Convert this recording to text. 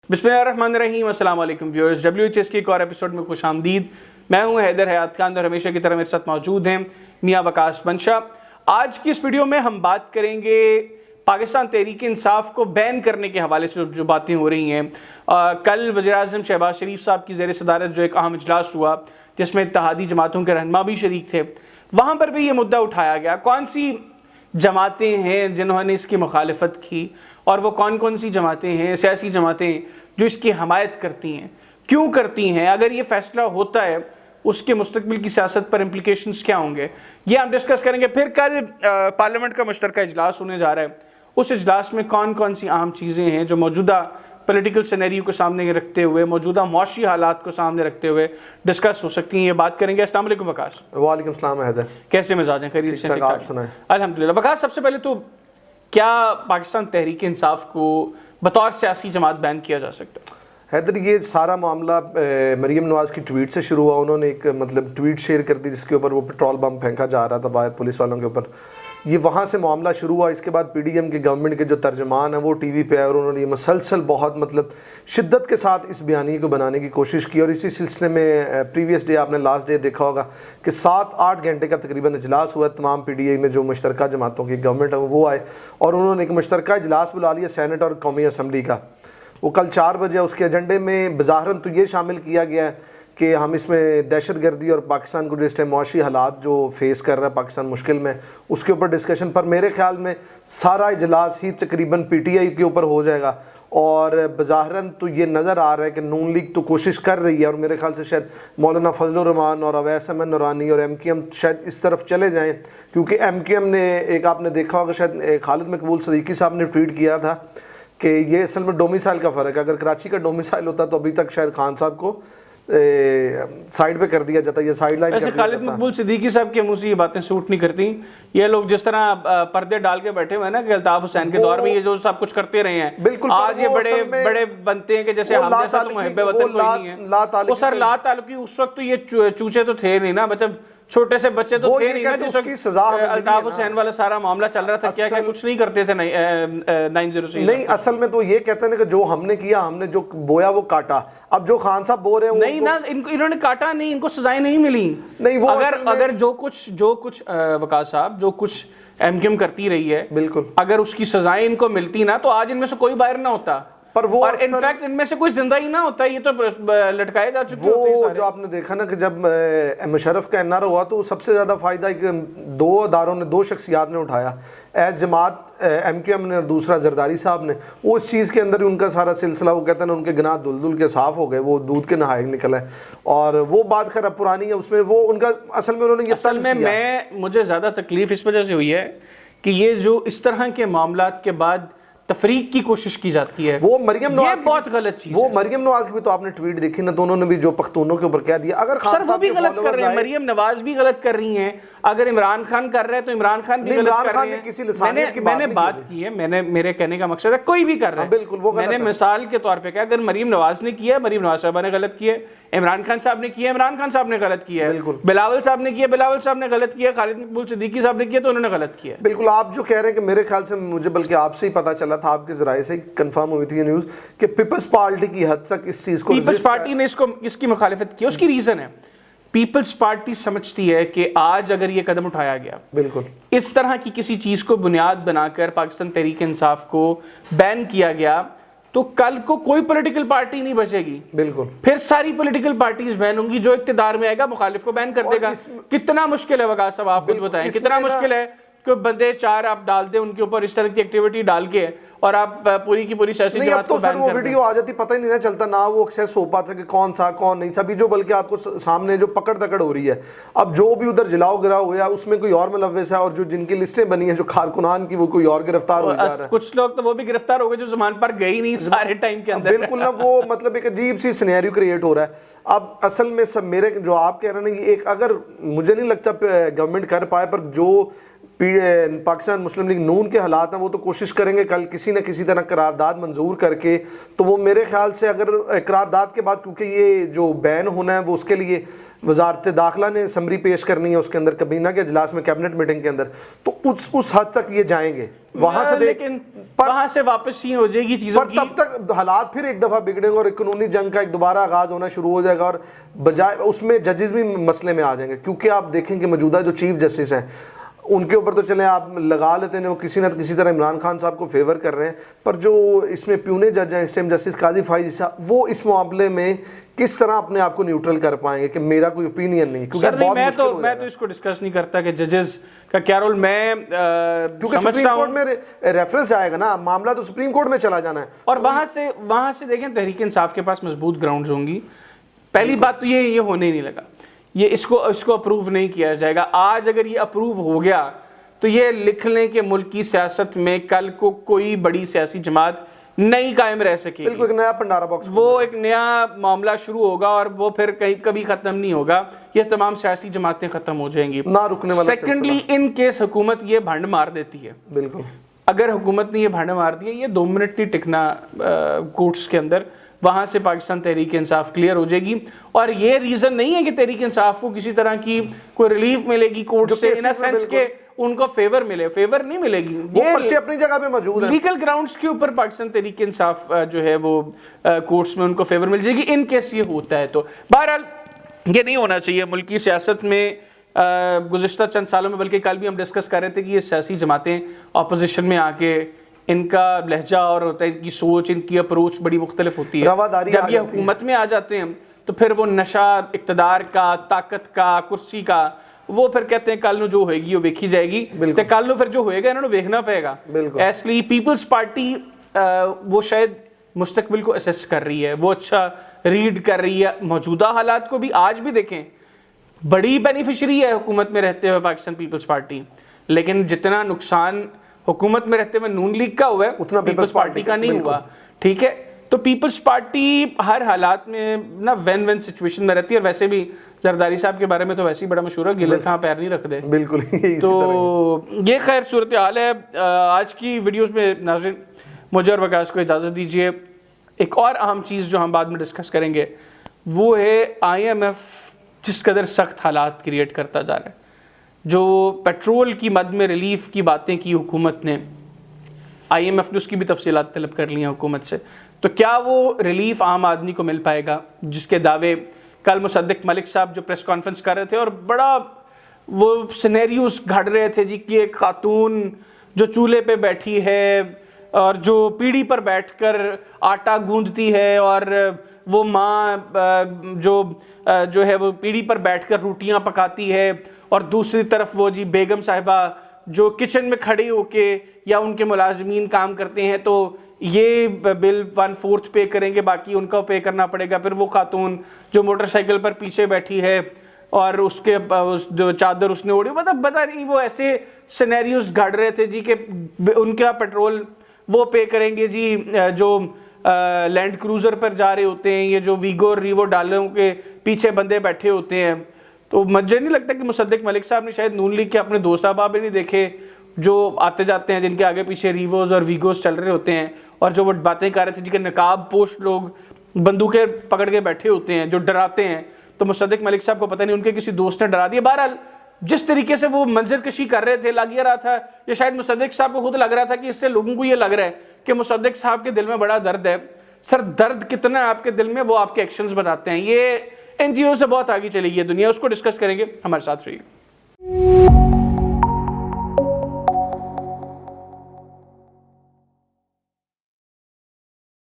बिस्मिल्लाहिर्रहमानिर्रहीम। अस्सलाम वालेकुम व्यूअर्स, WHS के एक और एपिसोड में खुश आमदीद। मैं हूं हैदर हयात खान और हमेशा की तरह मेरे साथ मौजूद हैं मियाँ वकास बनशा। आज की इस वीडियो में हम बात करेंगे पाकिस्तान तहरीक इंसाफ को बैन करने के हवाले से जो बातें हो रही हैं। कल वज़ीर-ए-आज़म शहबाज शरीफ साहब की ज़ेर सदारत जो एक अहम इजलास हुआ जिसमें इत्तेहादी जमातों के रहनुमा भी शरीक थे, वहाँ पर भी ये मुद्दा उठाया गया कौन सी जमातें हैं जिन्होंने इसकी मुखालफत की और वो कौन कौन सी जमातें हैं, सियासी जमातें जो इसकी हमायत करती हैं, क्यों करती हैं, अगर ये फ़ैसला होता है उसके मुस्तकबिल की सियासत पर इम्प्लिकेशंस क्या होंगे, ये हम डिस्कस करेंगे। फिर कल पार्लियामेंट का मुश्तरका इजलास होने जा रहा है, उस इजलास में कौन कौन सी अहम चीज़ें हैं जो मौजूदा पॉलिटिकल सिनेरियो को सामने रखते हुए, मौजूदा मौशी हालात को सामने रखते हुए डिस्कस हो सकती हैं, ये बात करेंगे। अस्सलाम वालेकुम वकास। वालेकुम सलाम हैदर, कैसे मिजाज हैं? खैरियत से? अल्हम्दुलिल्लाह। वकास, सबसे पहले तो क्या पाकिस्तान तहरीक इंसाफ को बतौर सियासी जमात बैन किया जा सकता है? हैदर, ये सारा मामला मरीम नवाज़ की ट्वीट से शुरू हुआ। उन्होंने एक ट्वीट शेयर कर दी जिसके ऊपर वो पेट्रोल बम फेंका जा रहा था बाहर पुलिस वालों के ऊपर। ये वहाँ से मामला शुरू हुआ। इसके बाद PDM के गवर्नमेंट के जो तर्जमान है वो TV पे आए और उन्होंने ये मसलसल बहुत शिद्दत के साथ इस बयानी को बनाने की कोशिश की। और इसी सिलसिले में प्रीवियस डे, आपने लास्ट डे देखा होगा कि 7-8 घंटे का तकरीबन इजलास हुआ। तमाम PDI में जो मुश्तरका जमातों की गवर्नमेंट है वो आए और उन्होंने एक मुश्तरका इजलास बुला लिया सेनेट और कौमी असम्बली का। वो कल 4 बजे उसके एजेंडे में बज़ाहरन तो ये शामिल किया गया है कि हम इसमें दहशतगर्दी और पाकिस्तान को जिस टाइम मुआशी हालात जो फेस कर रहा है पाकिस्तान मुश्किल में, उसके ऊपर डिस्कशन। पर मेरे ख्याल में सारा इजलास ही तकरीबन PTI के ऊपर हो जाएगा। और बज़ाहरन तो ये नज़र आ रहा है कि नून लीग तो कोशिश कर रही है और मेरे ख्याल से शायद मौलाना फजलुर रहमान और अवैस अहमद नूरानी और MQM शायद इस तरफ चले जाएँ, क्योंकि MQM ने एक, आपने देखा होगा शायद खालिद मकबूल सदीकी साहब ने ट्वीट किया था कि ये असल में डोमिसाइल का फ़र्क है। अगर कराची का डोमिसाइल होता तो अभी तक शायद खान साहब को साइड पे कर दिया जाता है, ये साइड लाइन। वैसे खालिद मकबूल सिद्दीकी साहब के मुंह से ये बातें सूट नहीं करती। ये लोग जिस तरह पर्दे डाल के बैठे हुए हैं ना कि अल्ताफ हुसैन के दौर में ये जो सब कुछ करते रहे हैं, बिल्कुल आज ये बड़े बड़े बनते हैं कि जैसे हम जैसा तो मुहब्बे वतन कोई नहीं है। वो सर ला ताल्लुकी उस वक्त तो ये चूचे तो थे नहीं ना, मतलब छोटे से बच्चे तो थे नहीं ना जिस वक्त अल्ताफ हुसैन वाला सारा मामला चल रहा था। क्या कुछ नहीं करते थे 906 नहीं। असल में तो ये कहते हैं कि जो हमने किया, हमने जो बोया वो काटा। अब जो खान साहब बोल रहे हैं नहीं ना, इन्होंने काटा नहीं, इनको सजाएं नहीं मिली। नहीं, वो अगर जो कुछ वकास साहब जो कुछ MQM करती रही है, बिल्कुल अगर उसकी सजाएं इनको मिलती ना तो आज इनमें से कोई बाहर ना होता। पर वो और इनफैक्ट इनमें से कोई जिंदा ही ना होता, ये तो लटकाए जा चुके होते हैं सारे। जो आपने देखा ना कि जब मुशर्रफ का NR हुआ तो सबसे ज़्यादा फ़ायदा 2 अदारों ने, 2 शख्सियात ने उठाया, एज जमात MQM ने और दूसरा जरदारी साहब ने। वो इस चीज़ के अंदर ही उनका सारा सिलसिला, वो कहते हैं उनके गनाह दुल के साफ़ हो गए, वो दूध के नहाए निकल है। और वो बात खैर पुरानी है, उसमें वो उनका असल में उन्होंने असल में मुझे ज़्यादा तकलीफ़ इस वजह से हुई है कि ये जो इस तरह के मामलात के बाद तफरीक की कोशिश की जाती है, वो मरियम नवाज बहुत गलत चीज है। वो मरियम नवाज की भी तो आपने ट्वीट देखी ना, तो उन्होंने भी जो पख्तूनों के ऊपर कह दिया। अगर सर वो भी गलत कर रहे हैं, मरियम नवाज भी गलत कर रही हैं। अगर इमरान खान कर रहे हैं तो इमरान खान भी गलत कर रहे हैं। मैंने बात की है, मेरे कहने का मकसद है कोई भी कर रहा है, बिल्कुल वो मैंने मिसाल के तौर पे कहा, अगर मरियम नवाज ने किया, मरियम नवाज साहबा ने गलत किया, इमरान खान साहब ने किया, इमरान खान साहब ने गलत किया, बिलावल साहब ने किया, बिलावल साहब ने गलत किया, खालिद मकबूल सिद्दीकी साहब ने किया तो उन्होंने गलत किया। बिल्कुल आप जो कह रहे हैं कि मेरे ख्याल से, मुझे बल्कि आपसे ही पता चला था, आपके जराए से कंफर्म हुई थी ये न्यूज़ कि पीपल्स पार्टी की हद तक इस चीज़ को, पीपल्स पार्टी ने इसकी मुखालिफत की। उसकी रीज़न है, पीपल्स पार्टी समझती है कि आज अगर ये कदम उठाया गया, बिल्कुल इस तरह की किसी चीज़ को बुनियाद बनाकर पाकिस्तान तहरीक इंसाफ को बैन किया गया तो कल को कोई पॉलिटिकल पार्टी नहीं बचेगी। बिल्कुल फिर सारी पॉलिटिकल पार्टीज बैन होंगी, जो इक्तिदार में आएगा मुखालिफ को बैन कर देगा। कितना मुश्किल है वकास साहब, आप खुद बताएं कितना मुश्किल है कि बंदे 4 आप डाल दें उनके ऊपर इस तरह की एक्टिविटी डाल के और आप पूरी की पूरी सियासी जमात को बैन कर दें। वीडियो आ जाती, पता ही नहीं चलता, ना वो एक्सेस हो पाता कि कौन था कौन नहीं था। अभी जो बल्कि आपको सामने जो पकड़ दकड़ हो रही है, अब जो भी उधर जलाओ गिराओ हुआ उसमें कोई और मुलव्वस है और जो जिनकी लिस्टें बनी है जो कारकुनान की, वो कोई और गिरफ्तार हो जा रहा है। कुछ लोग तो वो भी गिरफ्तार हो गए जो जमान पर गए ही नहीं सारे टाइम के अंदर। बिल्कुल ना, वो मतलब एक अजीब सी सिनेरियो क्रिएट हो रहा है। अब असल में सब मेरे जो आप कह रहे हैं ना, ये एक, अगर मुझे नहीं लगता गवर्नमेंट कर पाए, पर जो پاکستان مسلم لیگ نون کے حالات ہیں وہ تو کوشش کریں گے کل کسی نہ کسی طرح قرارداد منظور کر کے, تو وہ میرے خیال سے اگر قرارداد کے بعد, کیونکہ یہ جو بین ہونا ہے وہ اس کے لیے وزارت داخلہ نے سمری پیش کرنی ہے اس کے اندر کابینہ کے اجلاس میں, کیبنٹ میٹنگ کے اندر, تو اس حد تک یہ جائیں گے وہاں سے. لیکن وہاں سے واپس ہی ہو جائے گی چیزوں کی, تب تک حالات پھر ایک دفعہ بگڑیں گے اور ایک قانونی جنگ کا ایک دوبارہ آغاز ہونا شروع ہو جائے گا, اور بجائے اس میں ججز بھی مسئلے میں آ جائیں گے. کیونکہ آپ دیکھیں کہ موجودہ جو چیف جسٹس ہیں ان کے اوپر تو چلیں آپ لگا لیتے ہیں, وہ کسی نہ کسی طرح عمران خان صاحب کو فیور کر رہے ہیں, پر جو اس میں پیونے جج ہیں اس ٹائم جسٹس قاضی فائز صاحب, وہ اس معاملے میں کس طرح اپنے آپ کو نیوٹرل کر پائیں گے کہ میرا کوئی اوپینین نہیں. کیونکہ میں تو اس کو ڈسکس نہیں کرتا کہ ججز کا کیا رول, میں کیونکہ سپریم کورٹ میں ریفرنس جائے گا نا, معاملہ تو سپریم کورٹ میں چلا جانا ہے. اور وہاں سے دیکھیں تحریک انصاف کے پاس مضبوط گراؤنڈز ہوں گی. پہلی بات تو یہ ہونے ہی نہیں لگا, یہ اس کو اپروو نہیں کیا جائے گا. آج اگر یہ اپروو ہو گیا تو یہ لکھ لیں کہ ملک کی سیاست میں کل کو کوئی بڑی سیاسی جماعت نہیں قائم رہ سکے, بالکل ایک نیا پنڈارا باکس, وہ ایک نیا معاملہ شروع ہوگا اور وہ پھر کبھی ختم نہیں ہوگا. یہ تمام سیاسی جماعتیں ختم ہو جائیں گی, نہ رکنے والا. سیکنڈلی ان کیس حکومت یہ بھنڈ مار دیتی ہے, بالکل اگر حکومت نے یہ بھنڈ مار دیا, یہ 2 منٹ نہیں ٹکنا کورٹس کے اندر, وہاں سے پاکستان تحریک انصاف کلیئر ہو جائے گی. اور یہ ریزن نہیں ہے کہ تحریک انصاف کو کسی طرح کی کوئی ریلیف ملے گی کورٹ سے, ان سینس کہ ان کو فیور نہیں ملے گی. وہ پرچے اپنی جگہ پہ موجود ہیں, لیگل گراؤنڈز کے اوپر پاکستان تحریک انصاف جو ہے وہ کورٹس میں ان کو فیور مل جائے گی ان کیس یہ ہوتا ہے. تو بہرحال یہ نہیں ہونا چاہیے ملک کی سیاست میں. گزشتہ چند سالوں میں, بلکہ کل بھی ہم ڈسکس کر رہے تھے کہ یہ سیاسی جماعتیں اپوزیشن میں آ کے ان کا لہجہ اور ہوتا ہے, ان کی سوچ, ان کی اپروچ بڑی مختلف ہوتی ہے. جب یہ حکومت میں آ جاتے ہیں تو پھر وہ نشہ اقتدار کا, طاقت کا, کرسی کا, وہ پھر کہتے ہیں کل نو جو ہوئے گی وہ ویکھی جائے گی, تو کل نو پھر جو ہوئے گا انہوں نے ویکھنا پائے گا. اس لیے پیپلز پارٹی وہ شاید مستقبل کو اسیس کر رہی ہے, وہ اچھا ریڈ کر رہی ہے, موجودہ حالات کو بھی. آج بھی دیکھیں بڑی بینیفیشری ہے حکومت میں رہتے ہوئے پاکستان پیپلز پارٹی, لیکن جتنا نقصان حکومت میں رہتے ہوئے نون لیگ کا ہوا ہے اتنا پیپلز پارٹی کا نہیں ہوا. ٹھیک ہے, تو پیپلز پارٹی ہر حالات میں نا وین سچویشن میں رہتی ہے. اور ویسے بھی زرداری صاحب کے بارے میں تو ویسے ہی بڑا مشہور ہے, گلے تھاں پیر نہیں رکھ دے. بالکل, تو یہ خیر صورتحال ہے. آج کی ویڈیوز میں ناظرین مجھے اور وکاس کو اجازت دیجیے. ایک اور اہم چیز جو ہم بعد میں ڈسکس کریں گے وہ ہے IMF جس قدر سخت حالات کریٹ کرتا جا رہا ہے. جو پیٹرول کی مد میں ریلیف کی باتیں کی حکومت نے, IMF نے اس کی بھی تفصیلات طلب کر لی ہیں حکومت سے, تو کیا وہ ریلیف عام آدمی کو مل پائے گا جس کے دعوے کل مصدق ملک صاحب جو پریس کانفرنس کر رہے تھے اور بڑا وہ سینیریوز گھڑ رہے تھے جی کہ ایک خاتون جو چولہے پہ بیٹھی ہے اور جو پیڑھی پر بیٹھ کر آٹا گوندتی ہے, اور وہ ماں جو ہے وہ پیڑھی پر بیٹھ کر روٹیاں پکاتی ہے, اور دوسری طرف وہ جی بیگم صاحبہ جو کچن میں کھڑے ہو کے یا ان کے ملازمین کام کرتے ہیں تو یہ بل 1/4 پے کریں گے, باقی ان کا پے کرنا پڑے گا. پھر وہ خاتون جو موٹر سائیکل پر پیچھے بیٹھی ہے اور اس کے جو چادر اس نے اوڑھی, مطلب پتہ نہیں وہ ایسے سینیریوز گھڑ رہے تھے جی کہ ان کا پیٹرول وہ پے کریں گے جی جو لینڈ کروزر پر جا رہے ہوتے ہیں, یہ جو ویگو اور ریوو ڈالوں کے پیچھے بندے بیٹھے ہوتے ہیں. تو مجھے نہیں لگتا کہ مصدق ملک صاحب نے شاید نون لیگ کے اپنے دوست احباب بھی نہیں دیکھے جو آتے جاتے ہیں جن کے آگے پیچھے ریووز اور ویگوز چل رہے ہوتے ہیں, اور جو وہ باتیں کر رہے تھے جی کہ نقاب پوش لوگ بندوقیں پکڑ کے بیٹھے ہوتے ہیں جو ڈراتے ہیں. تو مصدق ملک صاحب کو پتہ نہیں ان کے کسی دوست نے ڈرا دیا. بہرحال جس طریقے سے وہ منظر کشی کر رہے تھے, لگ یہ رہا تھا, یا شاید مصدق صاحب کو خود لگ رہا تھا کہ اس سے لوگوں کو یہ لگ رہا ہے کہ مصدق صاحب کے دل میں بڑا درد ہے. سر درد کتنا ہے آپ کے دل میں وہ آپ کے ایکشنز بتاتے ہیں. یہ NGO سے بہت آگے چلی گئی ہے دنیا, اس کو ڈسکس کریں گے, ہمارے ساتھ رہیے.